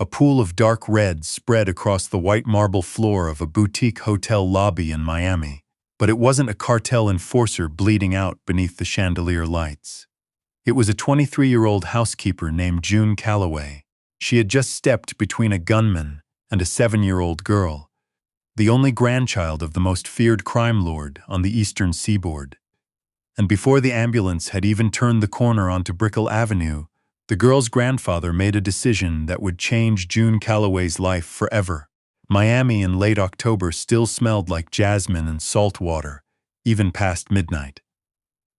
A pool of dark red spread across the white marble floor of a boutique hotel lobby in Miami, but it wasn't a cartel enforcer bleeding out beneath the chandelier lights. It was a 23-year-old housekeeper named June Calloway. She had just stepped between a gunman and a 7-year-old girl, the only grandchild of the most feared crime lord on the eastern seaboard. And before the ambulance had even turned the corner onto Brickell Avenue, the girl's grandfather made a decision that would change June Calloway's life forever. Miami in late October still smelled like jasmine and salt water, even past midnight.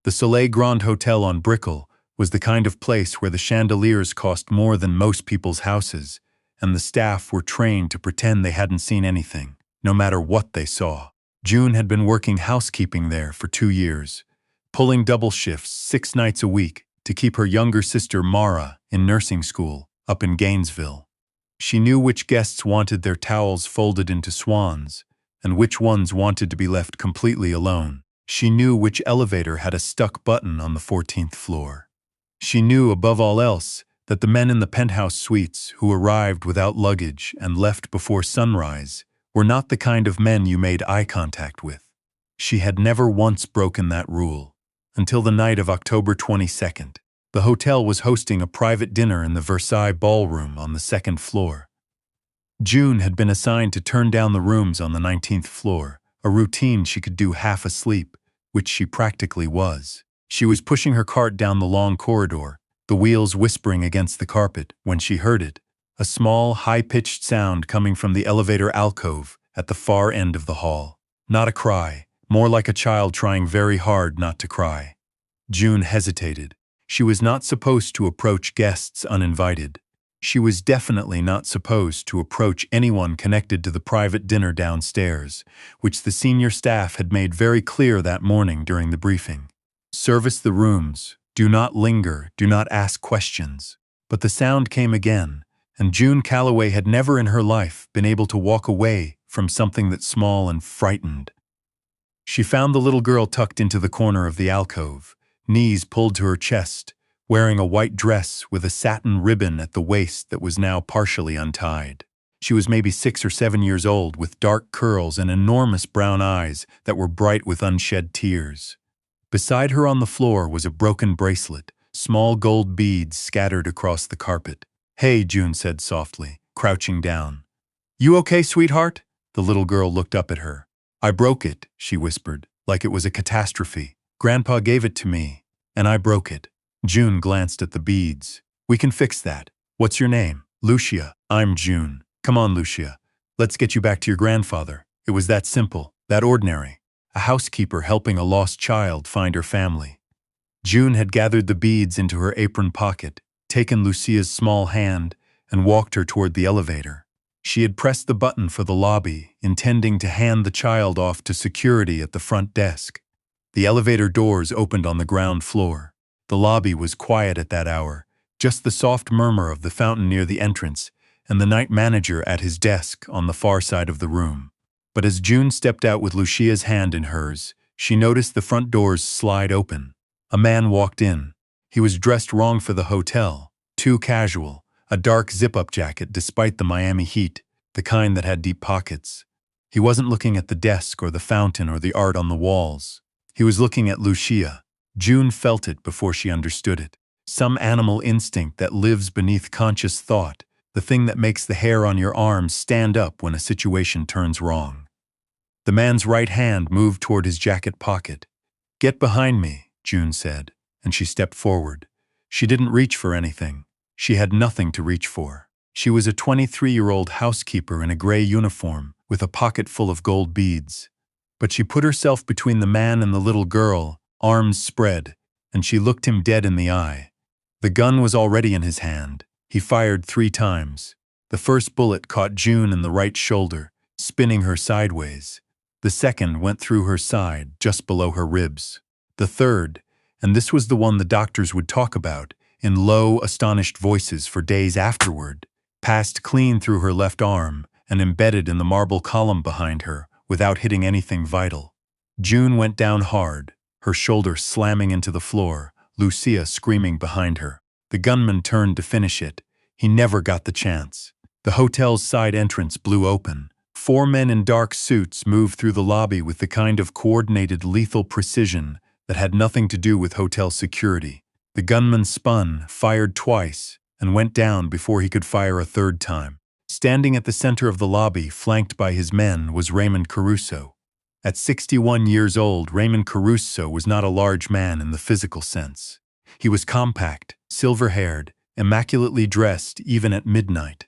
The Soleil Grand Hotel on Brickell was the kind of place where the chandeliers cost more than most people's houses, and the staff were trained to pretend they hadn't seen anything, no matter what they saw. June had been working housekeeping there for 2 years, pulling double shifts 6 nights a week to keep her younger sister Mara in nursing school up in Gainesville. She knew which guests wanted their towels folded into swans and which ones wanted to be left completely alone. She knew which elevator had a stuck button on the 14th floor. She knew, above all else, that the men in the penthouse suites who arrived without luggage and left before sunrise were not the kind of men you made eye contact with. She had never once broken that rule, until the night of October 22nd. The hotel was hosting a private dinner in the Versailles Ballroom on the 2nd floor. June had been assigned to turn down the rooms on the 19th floor, a routine she could do half asleep, which she practically was. She was pushing her cart down the long corridor, the wheels whispering against the carpet, when she heard it, a small, high-pitched sound coming from the elevator alcove at the far end of the hall. Not a cry, more like a child trying very hard not to cry. June hesitated. She was not supposed to approach guests uninvited. She was definitely not supposed to approach anyone connected to the private dinner downstairs, which the senior staff had made very clear that morning during the briefing. Service the rooms. Do not linger. Do not ask questions. But the sound came again, and June Calloway had never in her life been able to walk away from something that small and frightened. She found the little girl tucked into the corner of the alcove, knees pulled to her chest, wearing a white dress with a satin ribbon at the waist that was now partially untied. She was maybe 6 or 7 years old, with dark curls and enormous brown eyes that were bright with unshed tears. Beside her on the floor was a broken bracelet, small gold beads scattered across the carpet. "Hey," June said softly, crouching down. "You okay, sweetheart?" The little girl looked up at her. "I broke it," she whispered, like it was a catastrophe. "Grandpa gave it to me, and I broke it." June glanced at the beads. "We can fix that. What's your name?" "Lucia." "I'm June. Come on, Lucia. Let's get you back to your grandfather." It was that simple, that ordinary. A housekeeper helping a lost child find her family. June had gathered the beads into her apron pocket, taken Lucia's small hand, and walked her toward the elevator. She had pressed the button for the lobby, intending to hand the child off to security at the front desk. The elevator doors opened on the ground floor. The lobby was quiet at that hour, just the soft murmur of the fountain near the entrance and the night manager at his desk on the far side of the room. But as June stepped out with Lucia's hand in hers, she noticed the front doors slide open. A man walked in. He was dressed wrong for the hotel, too casual, a dark zip-up jacket despite the Miami heat, the kind that had deep pockets. He wasn't looking at the desk or the fountain or the art on the walls. He was looking at Lucia. June felt it before she understood it. Some animal instinct that lives beneath conscious thought, the thing that makes the hair on your arms stand up when a situation turns wrong. The man's right hand moved toward his jacket pocket. "Get behind me," June said, and she stepped forward. She didn't reach for anything. She had nothing to reach for. She was a 23-year-old housekeeper in a gray uniform with a pocket full of gold beads. But she put herself between the man and the little girl, arms spread, and she looked him dead in the eye. The gun was already in his hand. He fired 3 times. The first bullet caught June in the right shoulder, spinning her sideways. The second went through her side, just below her ribs. The third, and this was the one the doctors would talk about in low, astonished voices for days afterward, passed clean through her left arm and embedded in the marble column behind her without hitting anything vital. June went down hard, her shoulder slamming into the floor, Lucia screaming behind her. The gunman turned to finish it. He never got the chance. The hotel's side entrance blew open. 4 men in dark suits moved through the lobby with the kind of coordinated lethal precision that had nothing to do with hotel security. The gunman spun, fired twice, and went down before he could fire a third time. Standing at the center of the lobby, flanked by his men, was Raymond Caruso. At 61 years old, Raymond Caruso was not a large man in the physical sense. He was compact, silver-haired, immaculately dressed even at midnight,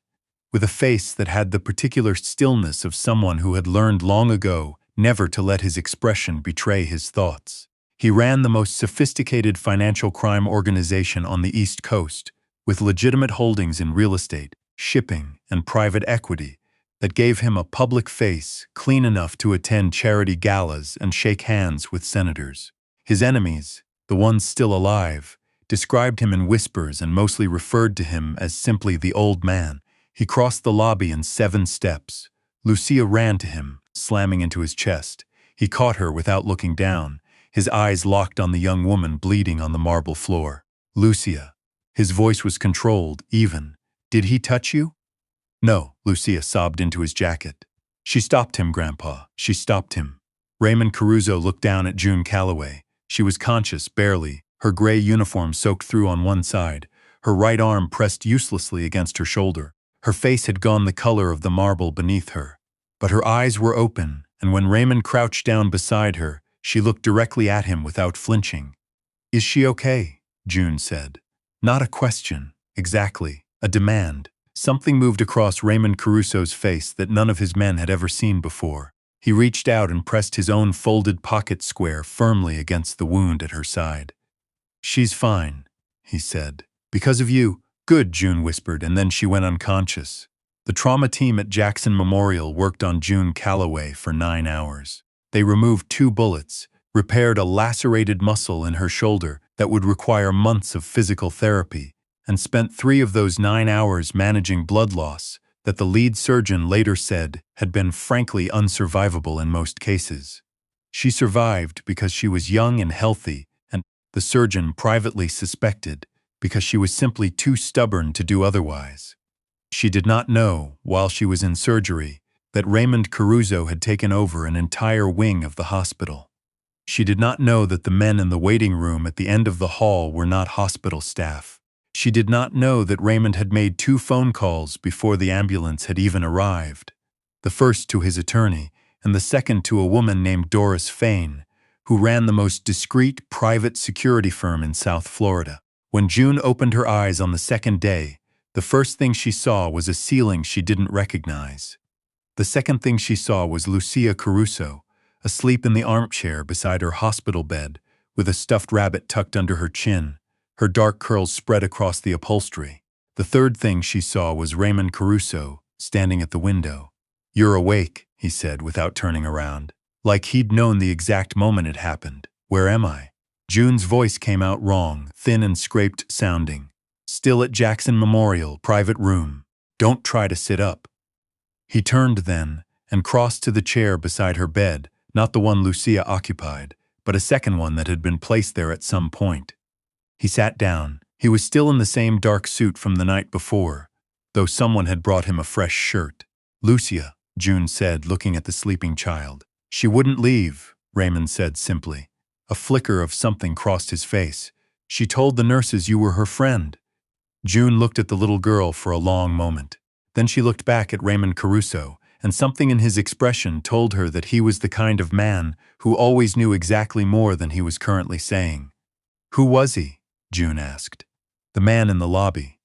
with a face that had the particular stillness of someone who had learned long ago never to let his expression betray his thoughts. He ran the most sophisticated financial crime organization on the East Coast, with legitimate holdings in real estate, shipping, and private equity that gave him a public face clean enough to attend charity galas and shake hands with senators. His enemies, the ones still alive, described him in whispers and mostly referred to him as simply the old man. He crossed the lobby in 7 steps. Lucia ran to him, slamming into his chest. He caught her without looking down, his eyes locked on the young woman bleeding on the marble floor. "Lucia." His voice was controlled, even. "Did he touch you?" "No," Lucia sobbed into his jacket. "She stopped him, Grandpa. She stopped him." Raymond Caruso looked down at June Calloway. She was conscious, barely, her gray uniform soaked through on one side, her right arm pressed uselessly against her shoulder. Her face had gone the color of the marble beneath her. But her eyes were open, and when Raymond crouched down beside her, she looked directly at him without flinching. "Is she okay?" June said. Not a question, exactly, a demand. Something moved across Raymond Caruso's face that none of his men had ever seen before. He reached out and pressed his own folded pocket square firmly against the wound at her side. "She's fine," he said. "Because of you." "Good," June whispered, and then she went unconscious. The trauma team at Jackson Memorial worked on June Calloway for 9 hours. They removed 2 bullets, repaired a lacerated muscle in her shoulder that would require months of physical therapy, and spent 3 of those 9 hours managing blood loss that the lead surgeon later said had been frankly unsurvivable in most cases. She survived because she was young and healthy, and the surgeon privately suspected because she was simply too stubborn to do otherwise. She did not know, while she was in surgery, that Raymond Caruso had taken over an entire wing of the hospital. She did not know that the men in the waiting room at the end of the hall were not hospital staff. She did not know that Raymond had made 2 phone calls before the ambulance had even arrived. The first to his attorney, and the second to a woman named Doris Fain, who ran the most discreet private security firm in South Florida. When June opened her eyes on the second day, the first thing she saw was a ceiling she didn't recognize. The second thing she saw was Lucia Caruso, asleep in the armchair beside her hospital bed, with a stuffed rabbit tucked under her chin, her dark curls spread across the upholstery. The third thing she saw was Raymond Caruso, standing at the window. "You're awake," he said without turning around. Like he'd known the exact moment it happened. "Where am I?" June's voice came out wrong, thin and scraped sounding. "Still at Jackson Memorial, private room. Don't try to sit up." He turned then, and crossed to the chair beside her bed, not the one Lucia occupied, but a second one that had been placed there at some point. He sat down. He was still in the same dark suit from the night before, though someone had brought him a fresh shirt. "Lucia," June said, looking at the sleeping child. "She wouldn't leave," Raymond said simply. A flicker of something crossed his face. "She told the nurses you were her friend." June looked at the little girl for a long moment. Then she looked back at Raymond Caruso, and something in his expression told her that he was the kind of man who always knew exactly more than he was currently saying. "Who was he?" June asked. "The man in the lobby."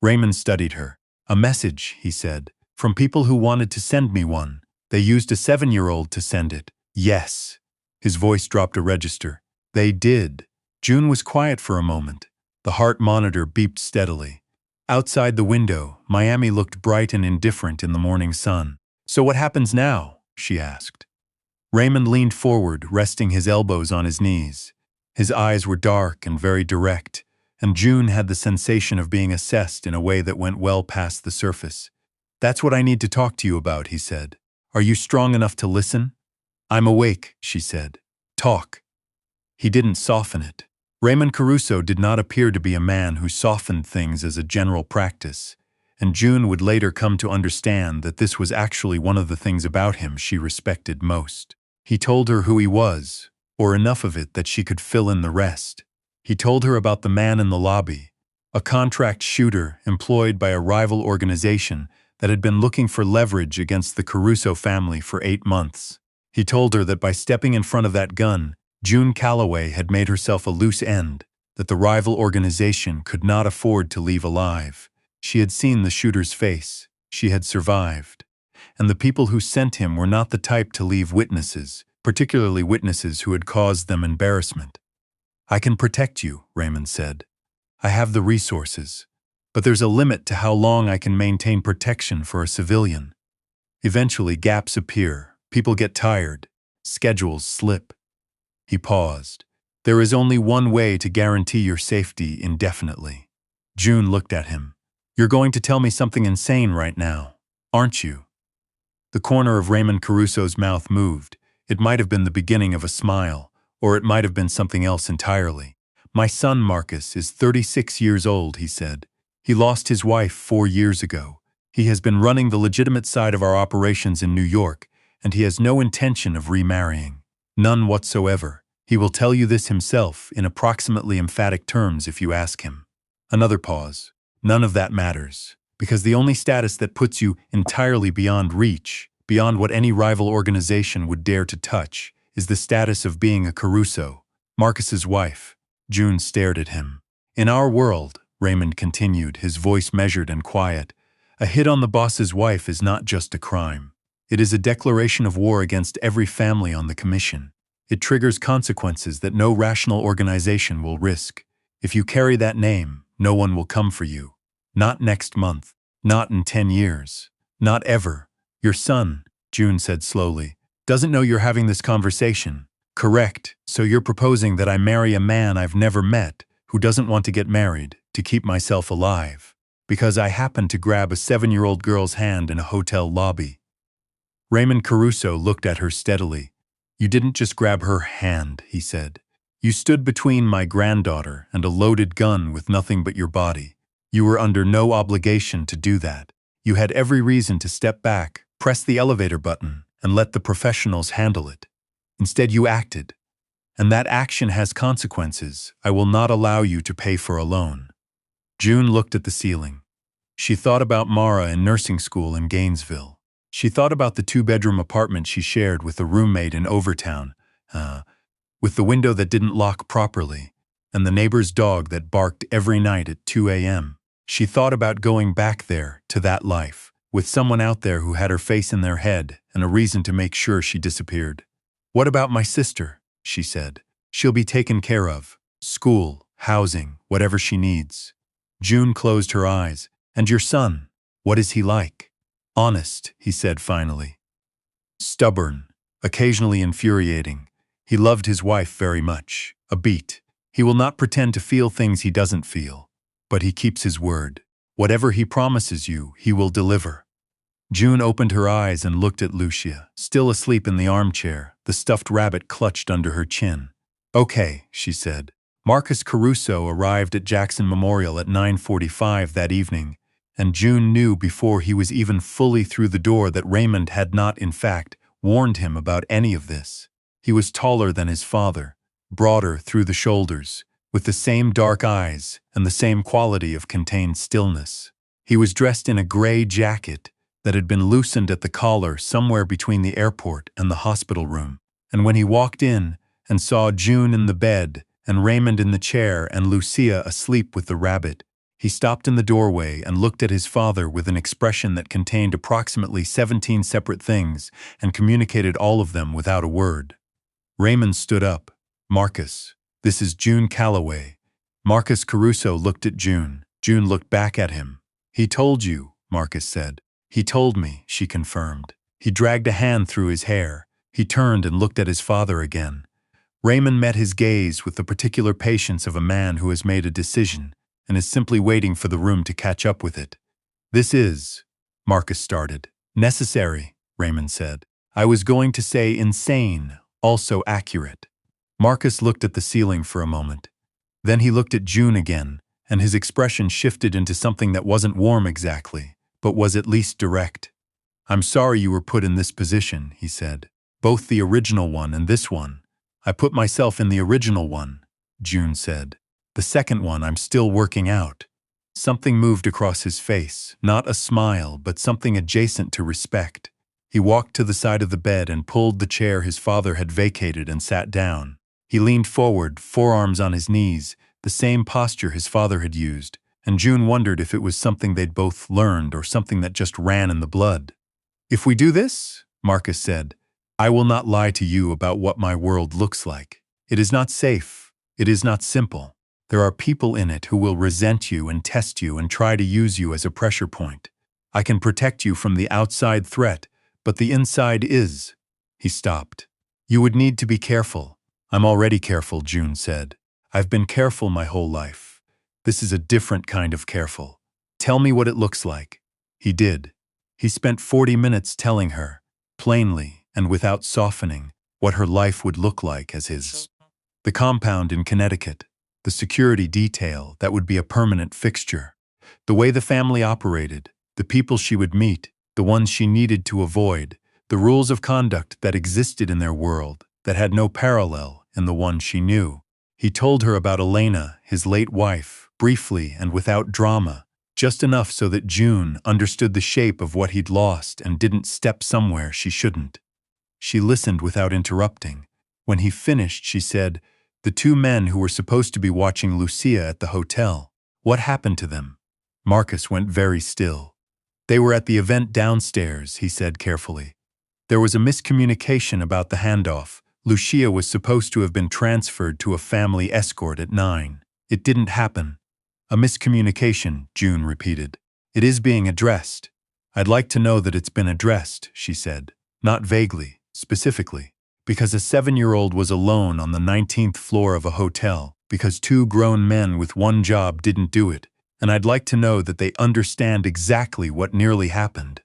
Raymond studied her. "A message," he said, "from people who wanted to send me one. They used a 7-year-old to send it." "Yes." His voice dropped a register. "They did." June was quiet for a moment. The heart monitor beeped steadily. Outside the window, Miami looked bright and indifferent in the morning sun. "So what happens now?" she asked. Raymond leaned forward, resting his elbows on his knees. His eyes were dark and very direct, and June had the sensation of being assessed in a way that went well past the surface. "That's what I need to talk to you about," he said. "Are you strong enough to listen?" "I'm awake," she said. "Talk." He didn't soften it. Raymond Caruso did not appear to be a man who softened things as a general practice, and June would later come to understand that this was actually one of the things about him she respected most. He told her who he was, or enough of it that she could fill in the rest. He told her about the man in the lobby, a contract shooter employed by a rival organization that had been looking for leverage against the Caruso family for 8 months. He told her that by stepping in front of that gun, June Calloway had made herself a loose end that the rival organization could not afford to leave alive. She had seen the shooter's face. She had survived. And the people who sent him were not the type to leave witnesses, particularly witnesses who had caused them embarrassment. "I can protect you," Raymond said. "I have the resources. But there's a limit to how long I can maintain protection for a civilian. Eventually, gaps appear. People get tired. Schedules slip." He paused. "There is only one way to guarantee your safety indefinitely." June looked at him. "You're going to tell me something insane right now, aren't you?" The corner of Raymond Caruso's mouth moved. It might have been the beginning of a smile, or it might have been something else entirely. "My son, Marcus, is 36 years old," he said. "He lost his wife 4 years ago. He has been running the legitimate side of our operations in New York, and he has no intention of remarrying. None whatsoever. He will tell you this himself in approximately emphatic terms if you ask him." Another pause. "None of that matters, because the only status that puts you entirely beyond reach, beyond what any rival organization would dare to touch, is the status of being a Caruso, Marcus's wife." June stared at him. "In our world," Raymond continued, his voice measured and quiet, "a hit on the boss's wife is not just a crime. It is a declaration of war against every family on the commission. It triggers consequences that no rational organization will risk. If you carry that name, no one will come for you. Not next month. Not in 10 years. Not ever. Your son," June said slowly, "doesn't know you're having this conversation." "Correct. So you're proposing that I marry a man I've never met, who doesn't want to get married, to keep myself alive, because I happened to grab a 7-year-old girl's hand in a hotel lobby." Raymond Caruso looked at her steadily. "You didn't just grab her hand," he said. "You stood between my granddaughter and a loaded gun with nothing but your body. You were under no obligation to do that. You had every reason to step back, press the elevator button, and let the professionals handle it. Instead, you acted. And that action has consequences I will not allow you to pay for alone." June looked at the ceiling. She thought about Mara in nursing school in Gainesville. She thought about the 2-bedroom apartment she shared with a roommate in Overtown, with the window that didn't lock properly, and the neighbor's dog that barked every night at 2 a.m. She thought about going back there, to that life, with someone out there who had her face in their head and a reason to make sure she disappeared. "What about my sister?" she said. "She'll be taken care of. School, housing, whatever she needs." June closed her eyes. "And your son, what is he like?" "Honest," he said finally. "Stubborn, occasionally infuriating. He loved his wife very much. A beat. He will not pretend to feel things he doesn't feel. But he keeps his word. Whatever he promises you, he will deliver." June opened her eyes and looked at Lucia, still asleep in the armchair, the stuffed rabbit clutched under her chin. "Okay," she said. Marcus Caruso arrived at Jackson Memorial at 9:45 that evening, and June knew before he was even fully through the door that Raymond had not, in fact, warned him about any of this. He was taller than his father, broader through the shoulders, with the same dark eyes and the same quality of contained stillness. He was dressed in a gray jacket that had been loosened at the collar somewhere between the airport and the hospital room, and when he walked in and saw June in the bed and Raymond in the chair and Lucia asleep with the rabbit, he stopped in the doorway and looked at his father with an expression that contained approximately 17 separate things and communicated all of them without a word. Raymond stood up. "Marcus, this is June Calloway." Marcus Caruso looked at June. June looked back at him. "He told you," Marcus said. "He told me," she confirmed. He dragged a hand through his hair. He turned and looked at his father again. Raymond met his gaze with the particular patience of a man who has made a decision and is simply waiting for the room to catch up with it. "This is," Marcus started. "Necessary," Raymond said. "I was going to say insane, also accurate." Marcus looked at the ceiling for a moment. Then he looked at June again, and his expression shifted into something that wasn't warm exactly, but was at least direct. "I'm sorry you were put in this position," he said. "Both the original one and this one." "I put myself in the original one," June said. "The second one I'm still working out." Something moved across his face, not a smile, but something adjacent to respect. He walked to the side of the bed and pulled the chair his father had vacated and sat down. He leaned forward, forearms on his knees, the same posture his father had used, and June wondered if it was something they'd both learned or something that just ran in the blood. "If we do this," Marcus said, "I will not lie to you about what my world looks like. It is not safe. It is not simple. There are people in it who will resent you and test you and try to use you as a pressure point. I can protect you from the outside threat, but the inside is." He stopped. "You would need to be careful." "I'm already careful," June said. "I've been careful my whole life. This is a different kind of careful. Tell me what it looks like." He did. He spent 40 minutes telling her, plainly and without softening, what her life would look like as his. The compound in Connecticut, the security detail that would be a permanent fixture, the way the family operated, the people she would meet, the ones she needed to avoid, the rules of conduct that existed in their world that had no parallel in the one she knew. He told her about Elena, his late wife, briefly and without drama, just enough so that June understood the shape of what he'd lost and didn't step somewhere she shouldn't. She listened without interrupting. When he finished, she said, "The two men who were supposed to be watching Lucia at the hotel, what happened to them?" Marcus went very still. "They were at the event downstairs," he said carefully. "There was a miscommunication about the handoff. Lucia was supposed to have been transferred to a family escort at 9. It didn't happen." "A miscommunication," June repeated. "It is being addressed." "I'd like to know that it's been addressed," she said. "Not vaguely, specifically. Because a 7-year-old was alone on the 19th floor of a hotel, because two grown men with one job didn't do it, and I'd like to know that they understand exactly what nearly happened."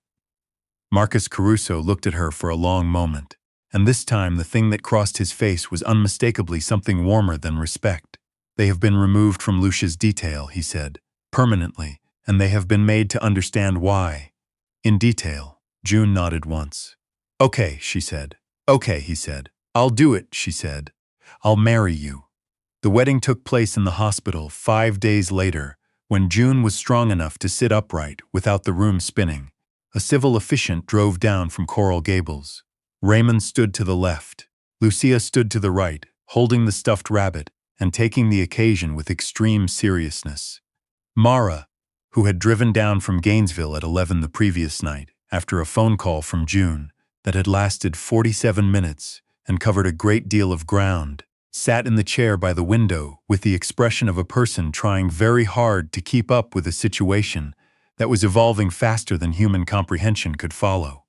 Marcus Caruso looked at her for a long moment, and this time the thing that crossed his face was unmistakably something warmer than respect. "They have been removed from Lucia's detail," he said, "permanently, and they have been made to understand why." "In detail." June nodded once. "Okay," she said. "Okay," he said. "I'll do it," she said. "I'll marry you." The wedding took place in the hospital 5 days later, when June was strong enough to sit upright without the room spinning. A civil officiant drove down from Coral Gables. Raymond stood to the left. Lucia stood to the right, holding the stuffed rabbit and taking the occasion with extreme seriousness. Mara, who had driven down from Gainesville at 11 the previous night after a phone call from June that had lasted 47 minutes and covered a great deal of ground, sat in the chair by the window with the expression of a person trying very hard to keep up with a situation that was evolving faster than human comprehension could follow.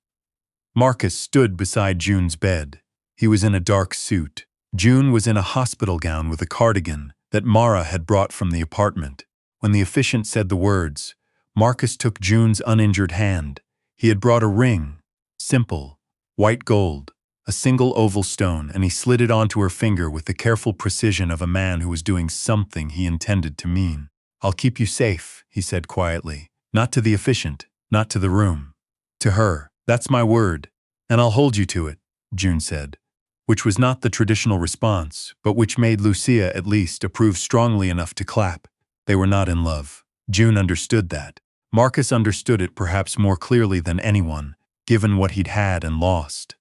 Marcus stood beside June's bed. He was in a dark suit. June was in a hospital gown with a cardigan that Mara had brought from the apartment. When the officiant said the words, Marcus took June's uninjured hand. He had brought a ring, simple, white gold, a single oval stone, and he slid it onto her finger with the careful precision of a man who was doing something he intended to mean. "I'll keep you safe," he said quietly. "Not to the officiant, not to the room. To her, that's my word. And I'll hold you to it," June said, which was not the traditional response, but which made Lucia at least approve strongly enough to clap. They were not in love. June understood that. Marcus understood it perhaps more clearly than anyone, given what he'd had and lost.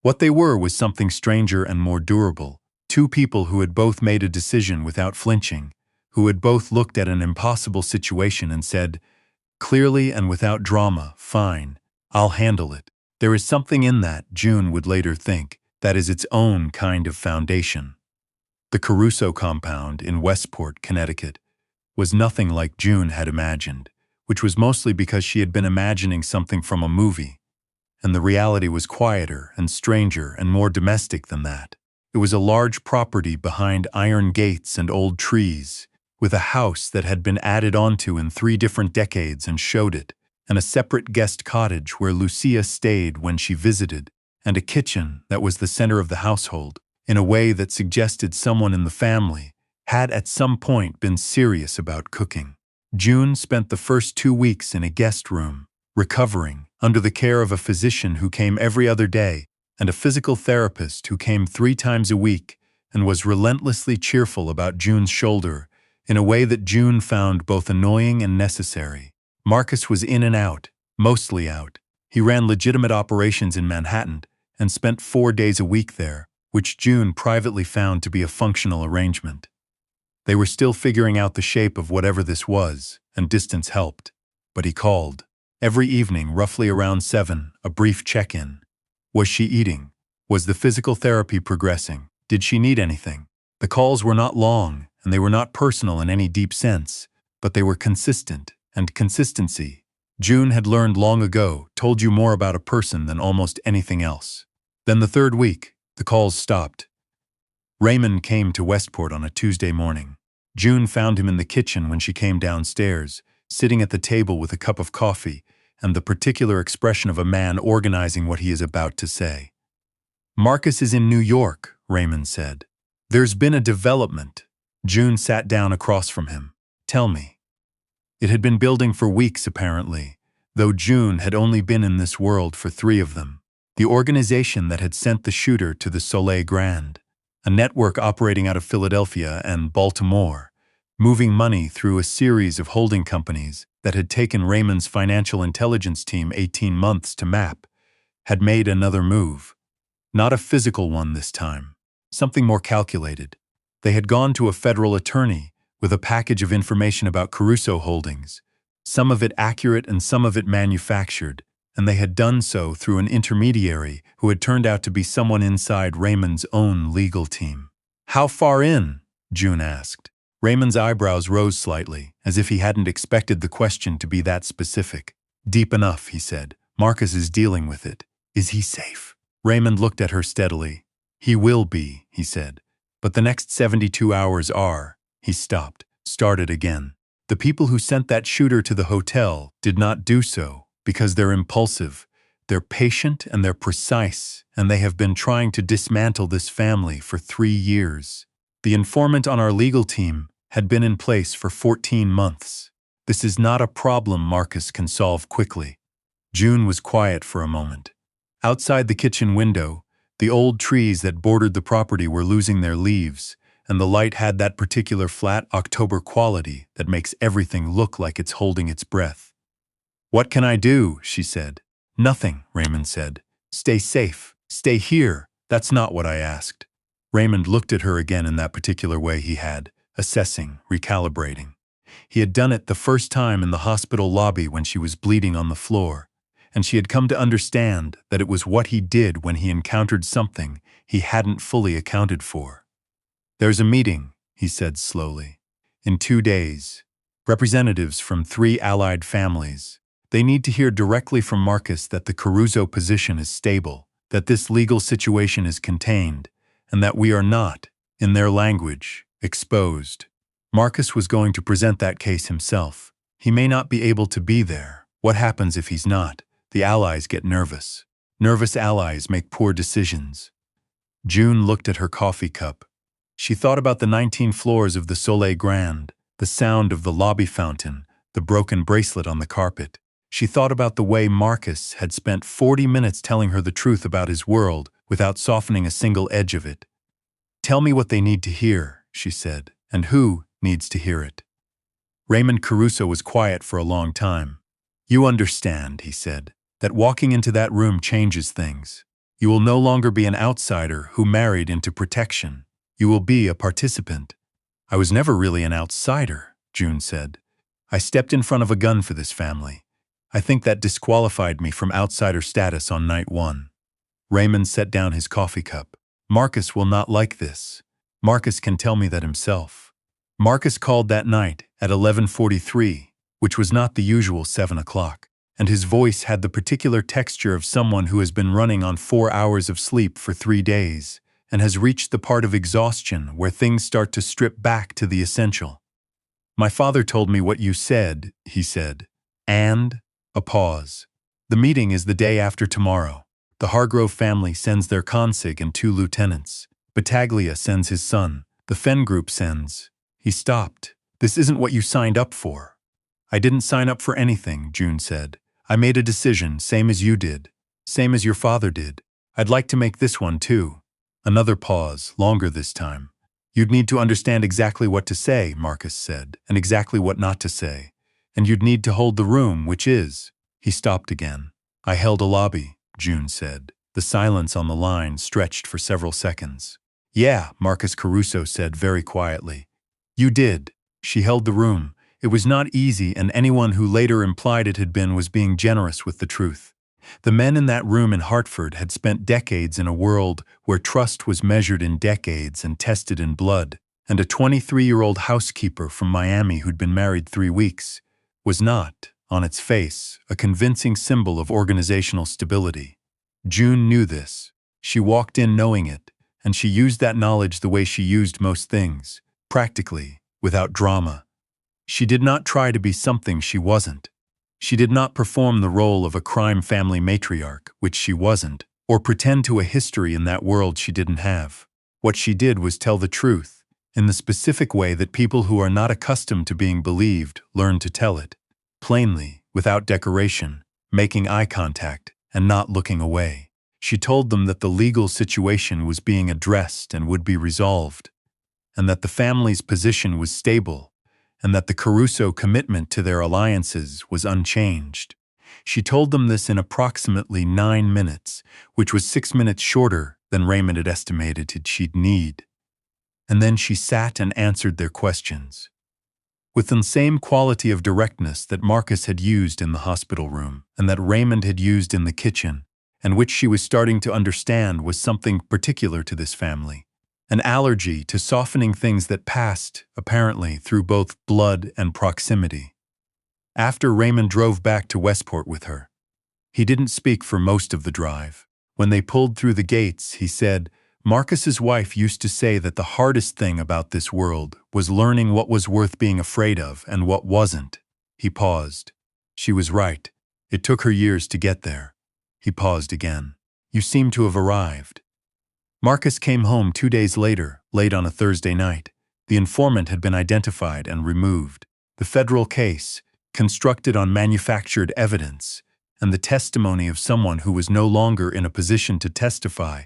What they were was something stranger and more durable, two people who had both made a decision without flinching, who had both looked at an impossible situation and said, clearly and without drama, "Fine, I'll handle it." There is something in that, June would later think, that is its own kind of foundation. The Caruso compound in Westport, Connecticut, was nothing like June had imagined, which was mostly because she had been imagining something from a movie, and the reality was quieter and stranger and more domestic than that. It was a large property behind iron gates and old trees, with a house that had been added onto in 3 different decades and showed it, and a separate guest cottage where Lucia stayed when she visited, and a kitchen that was the center of the household, in a way that suggested someone in the family had at some point been serious about cooking. June spent the first 2 weeks in a guest room, recovering, under the care of a physician who came every other day and a physical therapist who came 3 times a week and was relentlessly cheerful about June's shoulder in a way that June found both annoying and necessary. Marcus was in and out, mostly out. He ran legitimate operations in Manhattan and spent 4 days a week there, which June privately found to be a functional arrangement. They were still figuring out the shape of whatever this was, and distance helped. But he called. Every evening, roughly around 7, a brief check-in. Was she eating? Was the physical therapy progressing? Did she need anything? The calls were not long, and they were not personal in any deep sense, but they were consistent, and consistency, June had learned long ago, told you more about a person than almost anything else. Then the 3rd week, the calls stopped. Raymond came to Westport on a Tuesday morning. June found him in the kitchen when she came downstairs, sitting at the table with a cup of coffee and the particular expression of a man organizing what he is about to say. "Marcus is in New York," Raymond said. "There's been a development." June sat down across from him. "Tell me." It had been building for weeks, apparently, though June had only been in this world for 3 of them. The organization that had sent the shooter to the Soleil Grand, a network operating out of Philadelphia and Baltimore, moving money through a series of holding companies that had taken Raymond's financial intelligence team 18 months to map, had made another move. Not a physical one this time, something more calculated. They had gone to a federal attorney with a package of information about Caruso Holdings, some of it accurate and some of it manufactured, and they had done so through an intermediary who had turned out to be someone inside Raymond's own legal team. "How far in?" June asked. Raymond's eyebrows rose slightly, as if he hadn't expected the question to be that specific. "Deep enough," he said. "Marcus is dealing with it. Is he safe?" Raymond looked at her steadily. "He will be," he said. "But the next 72 hours are—" He stopped, started again. "The people who sent that shooter to the hotel did not do so because they're impulsive, they're patient, and they're precise, and they have been trying to dismantle this family for 3 years. The informant on our legal team had been in place for 14 months. This is not a problem Marcus can solve quickly." June was quiet for a moment. Outside the kitchen window, the old trees that bordered the property were losing their leaves, and the light had that particular flat October quality that makes everything look like it's holding its breath. "What can I do?" she said. "Nothing," Raymond said. "Stay safe. Stay here. That's not what I asked." Raymond looked at her again in that particular way he had, assessing, recalibrating. He had done it the first time in the hospital lobby when she was bleeding on the floor, and she had come to understand that it was what he did when he encountered something he hadn't fully accounted for. "There's a meeting," he said slowly. "In 2 days. Representatives from 3 allied families. They need to hear directly from Marcus that the Caruso position is stable, that this legal situation is contained, and that we are not, in their language, exposed." Marcus was going to present that case himself. He may not be able to be there. What happens if he's not? The allies get nervous. Nervous allies make poor decisions. June looked at her coffee cup. She thought about the 19 floors of the Soleil Grand, the sound of the lobby fountain, the broken bracelet on the carpet. She thought about the way Marcus had spent 40 minutes telling her the truth about his world without softening a single edge of it. "Tell me what they need to hear," she said, "and who needs to hear it." Raymond Caruso was quiet for a long time. "You understand," he said, "that walking into that room changes things. You will no longer be an outsider who married into protection. You will be a participant." "I was never really an outsider," June said. "I stepped in front of a gun for this family. I think that disqualified me from outsider status on night 1. Raymond set down his coffee cup. "Marcus will not like this. Marcus can tell me that himself." Marcus called that night at 11:43, which was not the usual 7 o'clock, and his voice had the particular texture of someone who has been running on 4 hours of sleep for 3 days and has reached the part of exhaustion where things start to strip back to the essential. "My father told me what you said," he said. "And?" A pause. "The meeting is the day after tomorrow. The Hargrove family sends their consig and 2 lieutenants. Battaglia sends his son. The Fenn Group sends. He stopped. This isn't what you signed up for. I didn't sign up for anything, June said. I made a decision, same as you did. Same as your father did. I'd like to make this one too. Another pause, longer this time. You'd need to understand exactly what to say, Marcus said, and exactly what not to say. And you'd need to hold the room, which is. He stopped again. I held a lobby, June said. The silence on the line stretched for several seconds. Yeah, Marcus Caruso said very quietly. You did. She held the room. It was not easy, and anyone who later implied it had been was being generous with the truth. The men in that room in Hartford had spent decades in a world where trust was measured in decades and tested in blood, and a 23-year-old housekeeper from Miami who'd been married 3 weeks was not, on its face, a convincing symbol of organizational stability. June knew this. She walked in knowing it, and she used that knowledge the way she used most things, practically, without drama. She did not try to be something she wasn't. She did not perform the role of a crime family matriarch, which she wasn't, or pretend to a history in that world she didn't have. What she did was tell the truth, in the specific way that people who are not accustomed to being believed learn to tell it. Plainly, without decoration, making eye contact, and not looking away. She told them that the legal situation was being addressed and would be resolved, and that the family's position was stable, and that the Caruso commitment to their alliances was unchanged. She told them this in approximately 9 minutes, which was 6 minutes shorter than Raymond had estimated she'd need. And then she sat and answered their questions, with the same quality of directness that Marcus had used in the hospital room, and that Raymond had used in the kitchen, and which she was starting to understand was something particular to this family. An allergy to softening things that passed, apparently, through both blood and proximity. After Raymond drove back to Westport with her, he didn't speak for most of the drive. When they pulled through the gates, he said, Marcus's wife used to say that the hardest thing about this world was learning what was worth being afraid of and what wasn't. He paused. She was right. It took her years to get there. He paused again. You seem to have arrived. Marcus came home 2 days later, late on a Thursday night. The informant had been identified and removed. The federal case, constructed on manufactured evidence, and the testimony of someone who was no longer in a position to testify,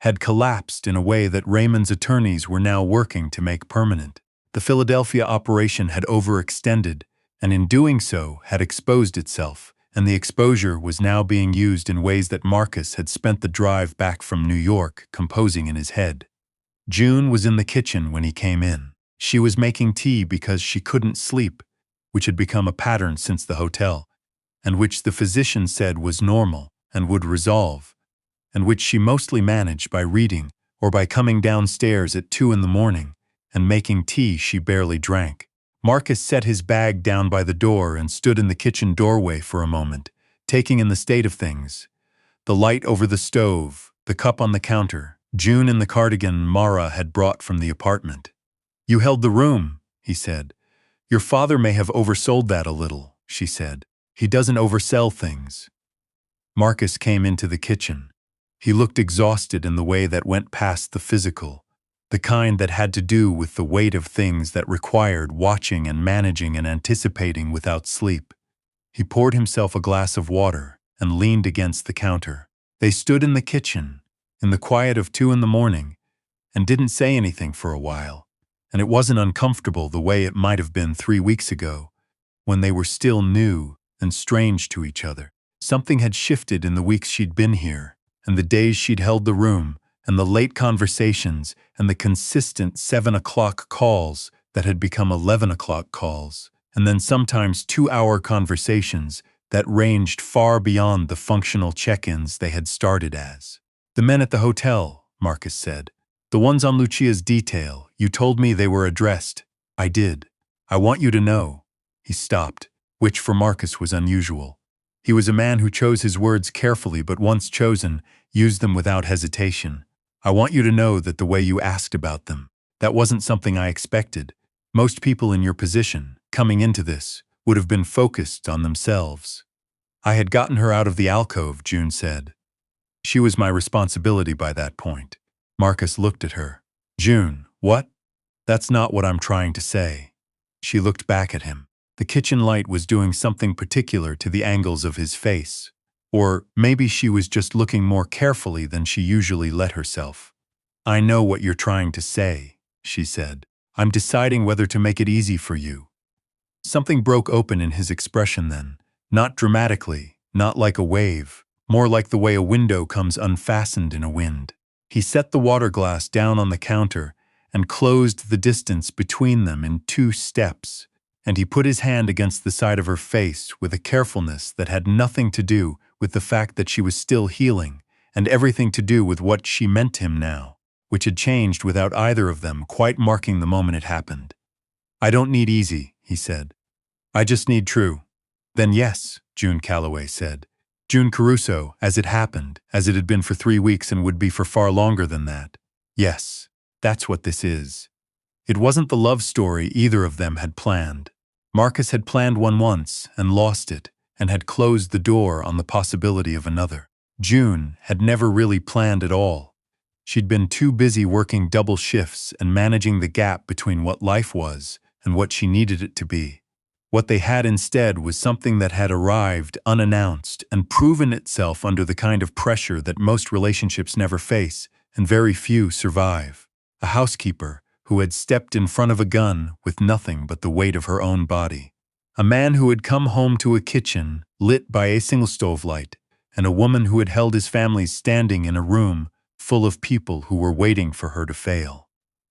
had collapsed in a way that Raymond's attorneys were now working to make permanent. The Philadelphia operation had overextended, and in doing so had exposed itself, and the exposure was now being used in ways that Marcus had spent the drive back from New York composing in his head. June was in the kitchen when he came in. She was making tea because she couldn't sleep, which had become a pattern since the hotel, and which the physician said was normal and would resolve, and which she mostly managed by reading or by coming downstairs at 2 in the morning and making tea she barely drank. Marcus set his bag down by the door and stood in the kitchen doorway for a moment, taking in the state of things. The light over the stove, the cup on the counter, June in the cardigan Mara had brought from the apartment. You held the room, he said. Your father may have oversold that a little, she said. He doesn't oversell things. Marcus came into the kitchen. He looked exhausted in the way that went past the physical, the kind that had to do with the weight of things that required watching and managing and anticipating without sleep. He poured himself a glass of water and leaned against the counter. They stood in the kitchen, in the quiet of 2 in the morning, and didn't say anything for a while, and it wasn't uncomfortable the way it might have been 3 weeks ago, when they were still new and strange to each other. Something had shifted in the weeks she'd been here, and the days she'd held the room, and the late conversations, and the consistent 7 o'clock calls that had become 11 o'clock calls, and then sometimes 2-hour conversations that ranged far beyond the functional check-ins they had started as. The men at the hotel, Marcus said. The ones on Lucia's detail, you told me they were addressed. I did. I want you to know. He stopped, which for Marcus was unusual. He was a man who chose his words carefully, but once chosen, used them without hesitation. I want you to know that the way you asked about them, that wasn't something I expected. Most people in your position, coming into this, would have been focused on themselves. I had gotten her out of the alcove, June said. She was my responsibility by that point. Marcus looked at her. June, what? That's not what I'm trying to say. She looked back at him. The kitchen light was doing something particular to the angles of his face. Or maybe she was just looking more carefully than she usually let herself. I know what you're trying to say, she said. I'm deciding whether to make it easy for you. Something broke open in his expression then, not dramatically, not like a wave, more like the way a window comes unfastened in a wind. He set the water glass down on the counter and closed the distance between them in 2 steps, and he put his hand against the side of her face with a carefulness that had nothing to do with the fact that she was still healing, and everything to do with what she meant to him now, which had changed without either of them quite marking the moment it happened. I don't need easy, he said. I just need true. Then yes, June Calloway said. June Caruso, as it happened, as it had been for 3 weeks and would be for far longer than that. Yes, that's what this is. It wasn't the love story either of them had planned. Marcus had planned one once and lost it, and had closed the door on the possibility of another. June had never really planned at all. She'd been too busy working double shifts and managing the gap between what life was and what she needed it to be. What they had instead was something that had arrived unannounced and proven itself under the kind of pressure that most relationships never face and very few survive. A housekeeper who had stepped in front of a gun with nothing but the weight of her own body. A man who had come home to a kitchen lit by a single stove light, and a woman who had held his family standing in a room full of people who were waiting for her to fail.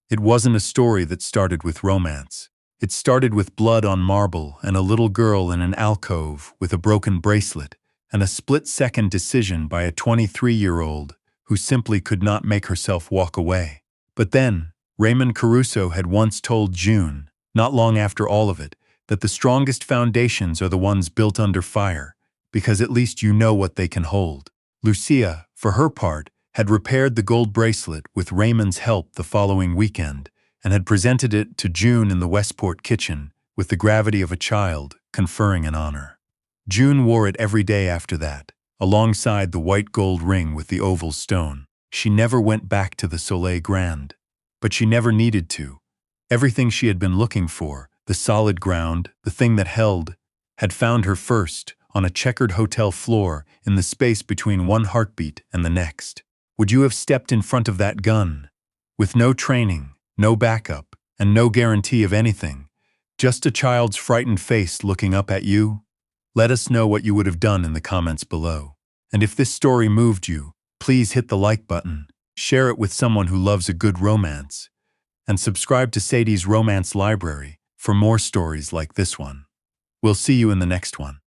It wasn't a story that started with romance. It started with blood on marble and a little girl in an alcove with a broken bracelet and a split-second decision by a 23-year-old who simply could not make herself walk away. But then, Raymond Caruso had once told June, not long after all of it, that the strongest foundations are the ones built under fire, because at least you know what they can hold. Lucia, for her part, had repaired the gold bracelet with Raymond's help the following weekend, and had presented it to June in the Westport kitchen with the gravity of a child conferring an honor. June wore it every day after that, alongside the white gold ring with the oval stone. She never went back to the Soleil Grand, but she never needed to. Everything she had been looking for, the solid ground, the thing that held, had found her first on a checkered hotel floor in the space between one heartbeat and the next. Would you have stepped in front of that gun? With no training, no backup, and no guarantee of anything, just a child's frightened face looking up at you? Let us know what you would have done in the comments below. And if this story moved you, please hit the like button, share it with someone who loves a good romance, and subscribe to Sadie's Romance Library for more stories like this one. We'll see you in the next one.